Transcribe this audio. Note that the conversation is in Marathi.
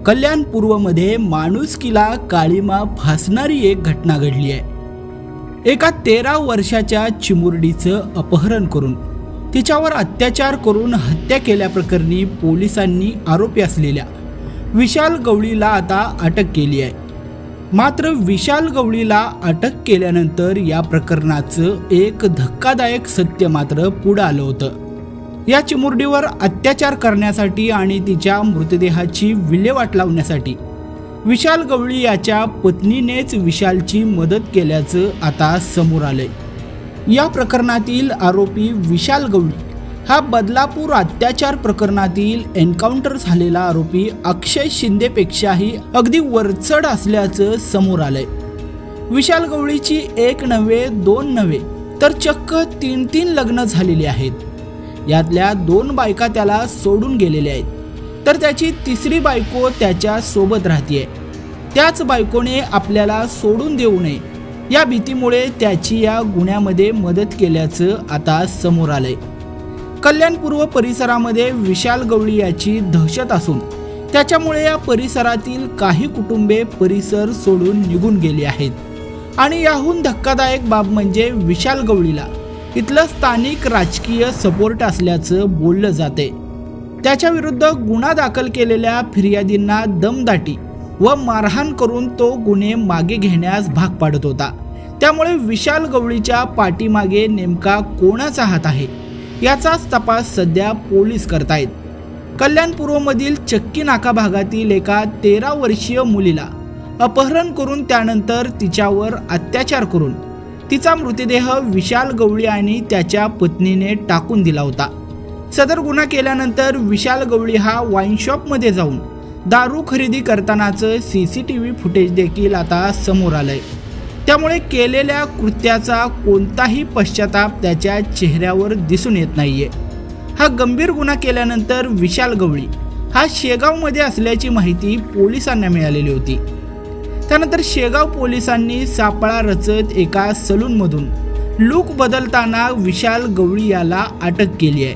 कल्याण पूर्वमध्ये माणुसकीला काळीमा फासणारी एक घटना घडली आहे। एका 13 वर्षाच्या चिमुरडीचं अपहरण करून तिच्यावर अत्याचार करून हत्या केल्याप्रकरणी पोलिसांनी आरोपी असलेल्या विशाल गवळीला आता अटक केली आहे। मात्र विशाल गवळीला अटक केल्यानंतर या प्रकरणाचं एक धक्कादायक सत्य मात्र पुढे आलं होतं। या चिमुरडीवर अत्याचार करण्यासाठी आणि तिच्या मृतदेहाची विल्हेवाट लावण्यासाठी विशाल गवळी याच्या पत्नीनेच विशालची मदत केल्याचं आता समोर आलंय। या प्रकरणातील आरोपी विशाल गवळी हा बदलापूर अत्याचार प्रकरणातील एन्काउंटर झालेला आरोपी अक्षय शिंदेपेक्षाही अगदी वरचढ असल्याचं समोर आलंय। विशाल गवळीची एक नव्हे दोन नव्हे तर चक्क 3 लग्न झालेली आहेत। यातल्या 2 बायका त्याला सोडून गेलेल्या आहेत, तर त्याची 3री बायको त्याच्या सोबत राहतीये। त्याच बायकोने आपल्याला सोडून देऊ नये या भीतीमुळे त्याची या गुन्ह्यामध्ये मदत केल्याचं आता समोर आलंय। कल्याण पूर्व परिसरामध्ये विशाल गवळी याची दहशत असून त्याच्यामुळे या परिसरातील काही कुटुंबे परिसर सोडून निघून गेली आहेत। आणि याहून धक्कादायक बाब म्हणजे विशाल गवळीला इथलं स्थानिक राजकीय सपोर्ट असल्याचं बोललं जाते। त्याच्या विरुद्ध गुन्हा दाखल केलेल्या फिर्यादींना दमदाटी व मारहाण करून तो गुन्हे मागे घेण्यास भाग पाडत होता। त्यामुळे विशाल गवळीच्या पाठीमागे नेमका कोणाचा हात आहे याचाच तपास सध्या पोलीस करतायत। कल्याण पूर्वमधील चक्की नाका भागातील एका 13 वर्षीय मुलीला अपहरण करून त्यानंतर तिच्यावर अत्याचार करून तिचा मृतदेह विशाल गवळी आणि त्याच्या पत्नीने टाकून दिला होता। सदर गुन्हा केल्यानंतर विशाल गवळी हा वाईन शॉपमध्ये जाऊन दारू खरेदी करतानाचं CCTV फुटेज देखील आता समोर आलंय। त्यामुळे केलेल्या कृत्याचा कोणताही पश्चाताप त्याच्या चेहऱ्यावर दिसून येत नाहीये। हा गंभीर गुन्हा केल्यानंतर विशाल गवळी हा शेगावमध्ये असल्याची माहिती पोलिसांना मिळालेली होती। त्यानंतर शेगाव पोलिसांनी सापळा रचत एका सलूनमधून लूक बदलताना विशाल गवळी याला अटक केली आहे।